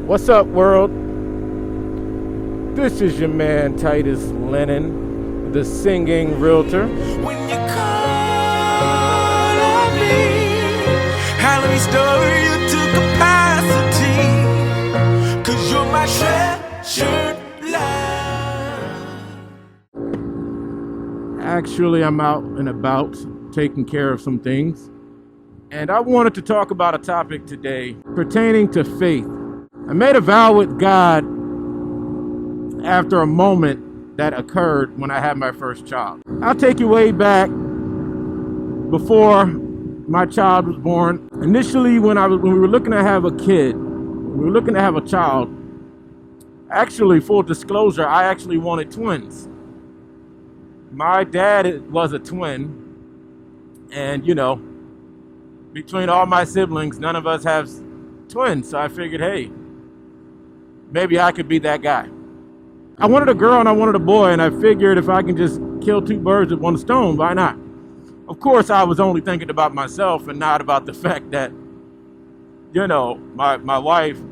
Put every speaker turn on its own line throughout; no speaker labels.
What's up, world? This is your man Titus Lennon, the singing realtor.
When you call on me, I'll restore you to capacity, 'cause you're my treasured love.
Actually, I'm out and about taking care of some things, and I wanted to talk about a topic today pertaining to faith. I made a vow with God after a moment that occurred when I had my first child. I'll take you way back before my child was born. Initially, when we were looking to have a kid, we were looking to have a child. Actually, full disclosure, I actually wanted twins. My dad was a twin, and between all my siblings, none of us have twins. So I figured, hey, maybe I could be that guy. I wanted a girl and I wanted a boy, and I figured if I can just kill two birds with one stone, why not? Of course, I was only thinking about myself and not about the fact that, my wife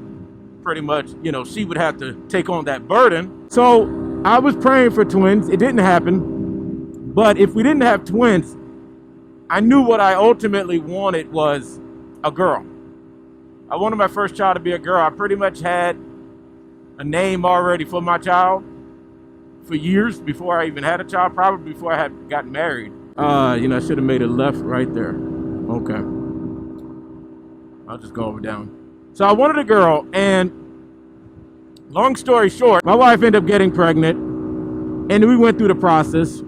pretty much, she would have to take on that burden. So I was praying for twins. It didn't happen. But if we didn't have twins, I knew what I ultimately wanted was a girl. I wanted my first child to be a girl. I pretty much had a name already for my child for years before I even had a child, probably before I had gotten married. I should have made a left right there. Okay. I'll just go over down. So I wanted a girl, and long story short, my wife ended up getting pregnant, and we went through the process.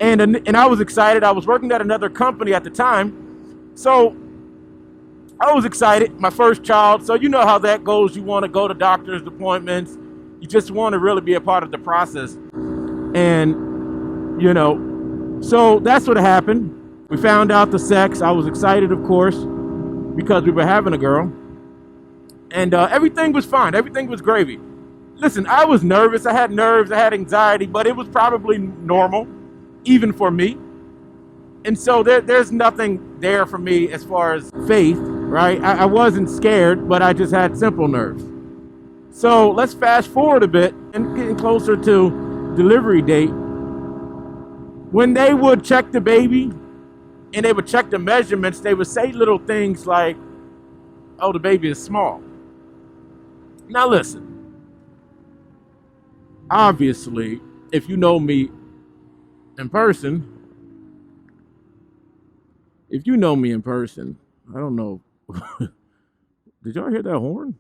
And I was excited. I was working at another company at the time, so I was excited. My first child. So you know how that goes. You want to go to doctor's appointments. You just want to really be a part of the process. And, so that's what happened. We found out the sex. I was excited, of course, because we were having a girl. And everything was fine. Everything was gravy. Listen, I was nervous. I had nerves. I had anxiety, but it was probably normal, even for me. And so there's nothing there for me as far as faith, right? I wasn't scared, but I just had simple nerves. So let's fast forward a bit and getting closer to delivery date. When they would check the baby and they would check the measurements, they would say little things like, oh, the baby is small. Now listen, obviously, if you know me in person, I don't know. Did y'all hear that horn?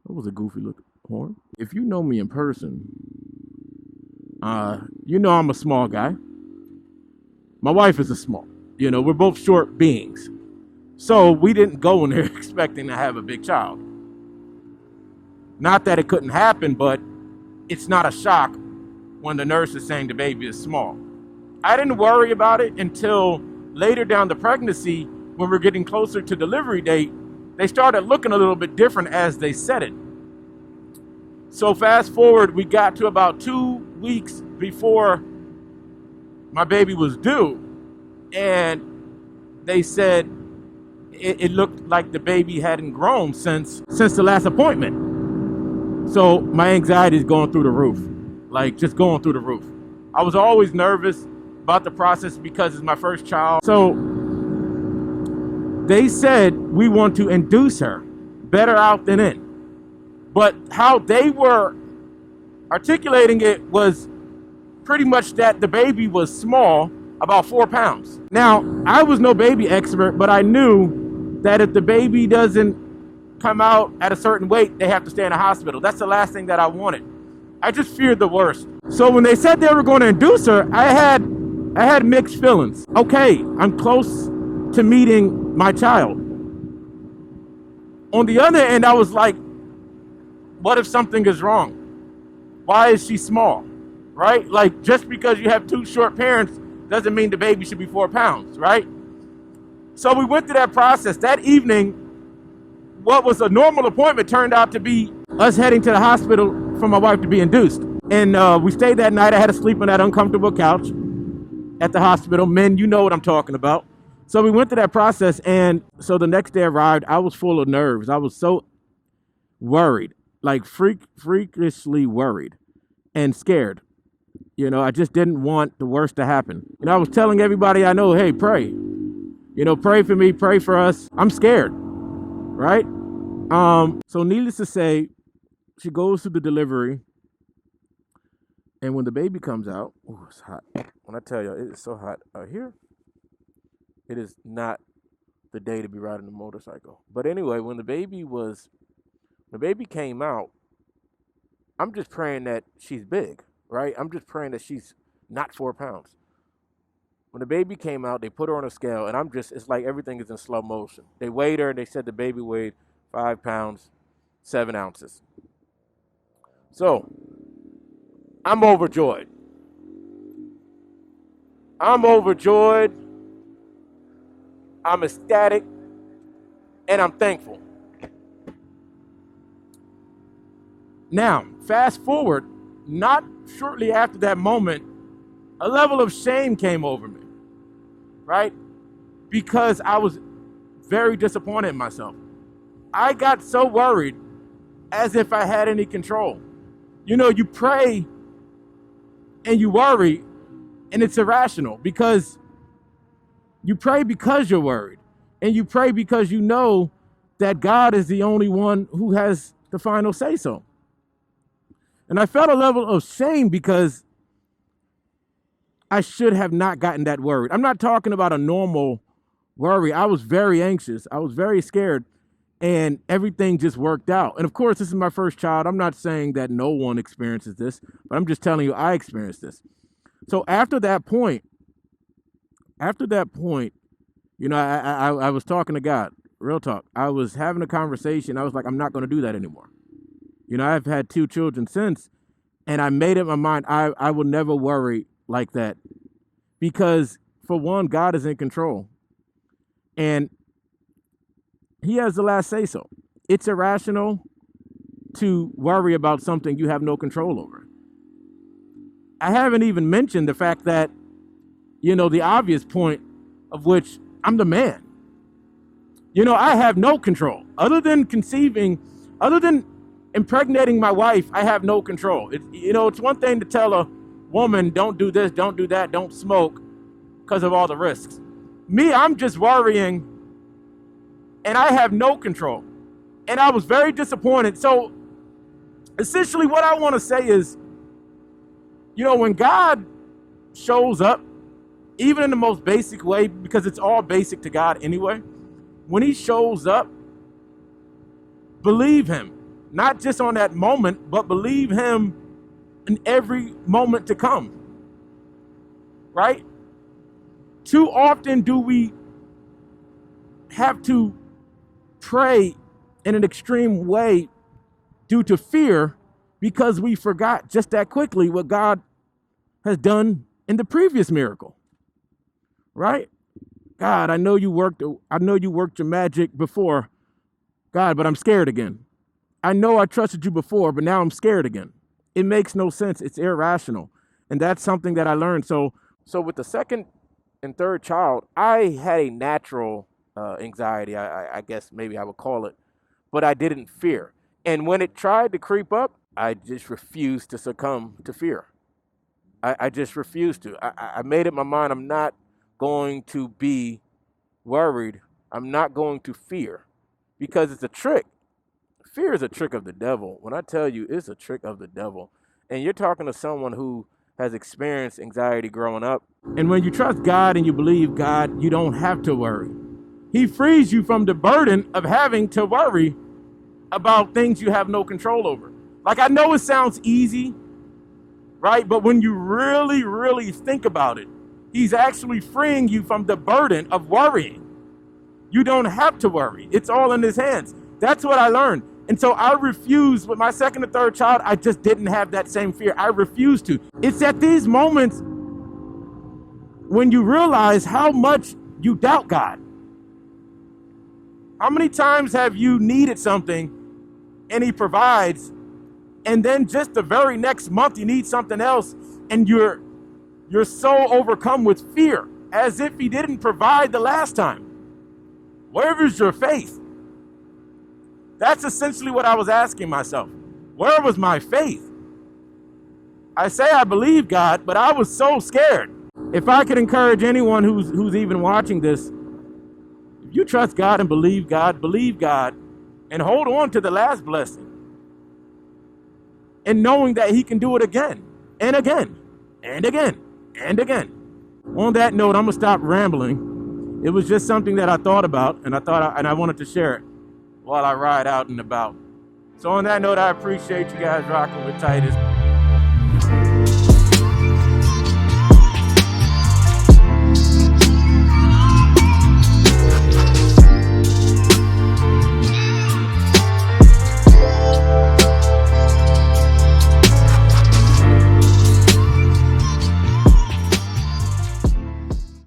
That was a goofy looking horn. If you know me in person, I'm a small guy. My wife is a small. We're both short beings. So we didn't go in there expecting to have a big child. Not that it couldn't happen, but it's not a shock when the nurse is saying the baby is small. I didn't worry about it until later down the pregnancy, when we're getting closer to delivery date. They started looking a little bit different as they said it. So fast forward, we got to about 2 weeks before my baby was due, and they said it looked like the baby hadn't grown since the last appointment. So my anxiety is going through the roof, just going through the roof. I was always nervous about the process because it's my first child. So they said we want to induce her, better out than in. But how they were articulating it was pretty much that the baby was small, about 4 pounds. Now, I was no baby expert, but I knew that if the baby doesn't come out at a certain weight, they have to stay in the hospital. That's the last thing that I wanted. I just feared the worst. So when they said they were going to induce her, I had mixed feelings. Okay, I'm close to meeting my child. On the other end, I was like, what if something is wrong? Why is she small, right? Just because you have two short parents doesn't mean the baby should be 4 pounds, right? So we went through that process. That evening, what was a normal appointment turned out to be us heading to the hospital for my wife to be induced. And we stayed that night. I had to sleep on that uncomfortable couch at the hospital. Men, you know what I'm talking about. So we went through that process, and so the next day arrived. I was full of nerves. worried, like freakishly worried and scared. You know, I just didn't want the worst to happen. You know, I was telling everybody I know, hey, pray. You know, pray for me, pray for us. I'm scared, right? So needless to say, she goes to the delivery. And when the baby comes out, oh, it's hot. When I tell you, it is so hot out here. It is not the day to be riding a motorcycle. But anyway, when the baby came out, I'm just praying that she's big, right? I'm just praying that she's not 4 pounds. When the baby came out, they put her on a scale, and it's like everything is in slow motion. They weighed her, and they said the baby weighed 5 pounds, 7 ounces. So, I'm overjoyed. I'm ecstatic, and I'm thankful. Now, fast forward, not shortly after that moment, a level of shame came over me, right? Because I was very disappointed in myself. I got so worried as if I had any control. You know, you pray and you worry, and it's irrational because you pray because you're worried, and you pray because you know that God is the only one who has the final say so. And I felt a level of shame because I should have not gotten that worried. I'm not talking about a normal worry. I was very anxious. I was very scared, and everything just worked out. And of course, this is my first child. I'm not saying that no one experiences this, but I'm just telling you I experienced this. So after that point, you know, I was talking to God, real talk. I was having a conversation. I was like, I'm not going to do that anymore. You know, I've had 2 children since, and I made up my mind I will never worry like that because, for one, God is in control, and he has the last say so. It's irrational to worry about something you have no control over. I haven't even mentioned the fact that, you know, the obvious point of which I'm the man. You know, I have no control. Other than impregnating my wife, I have no control. It's one thing to tell a woman, don't do this, don't do that, don't smoke because of all the risks. Me, I'm just worrying, and I have no control. And I was very disappointed. So essentially what I want to say is, you know, when God shows up, even in the most basic way, because it's all basic to God anyway, when he shows up, believe him. Not just on that moment, but believe him in every moment to come. Right? Too often do we have to pray in an extreme way due to fear because we forgot just that quickly what God has done in the previous miracle. Right? God, I know you worked your magic before, God, but I'm scared again. I know I trusted you before, but now I'm scared again. It makes no sense. It's irrational. And that's something that I learned. So with the second and third child, I had a natural anxiety, I guess maybe I would call it, but I didn't fear. And when it tried to creep up, I just refused to succumb to fear. I just refused to. I made up my mind I'm not going to be worried. I'm not going to fear because it's a trick. Fear is a trick of the devil. When I tell you it's a trick of the devil, and you're talking to someone who has experienced anxiety growing up. And when you trust God and you believe God, you don't have to worry. He frees you from the burden of having to worry about things you have no control over. Like, I know it sounds easy, right? But when you really, really think about it, he's actually freeing you from the burden of worrying. You don't have to worry. It's all in his hands. That's what I learned. And so I refused. With my second and third child, I just didn't have that same fear. I refused to. It's at these moments when you realize how much you doubt God. How many times have you needed something and he provides, and then just the very next month you need something else and you're so overcome with fear as if he didn't provide the last time? Where is your faith? That's essentially what I was asking myself. Where was my faith? I say I believe God, but I was so scared. If I could encourage anyone who's even watching this, if you trust God and believe God, and hold on to the last blessing. And knowing that he can do it again, and again, and again, and again. On that note, I'm gonna stop rambling. It was just something that I thought about, and I wanted to share it while I ride out and about. So on that note, I appreciate you guys rocking with Titus.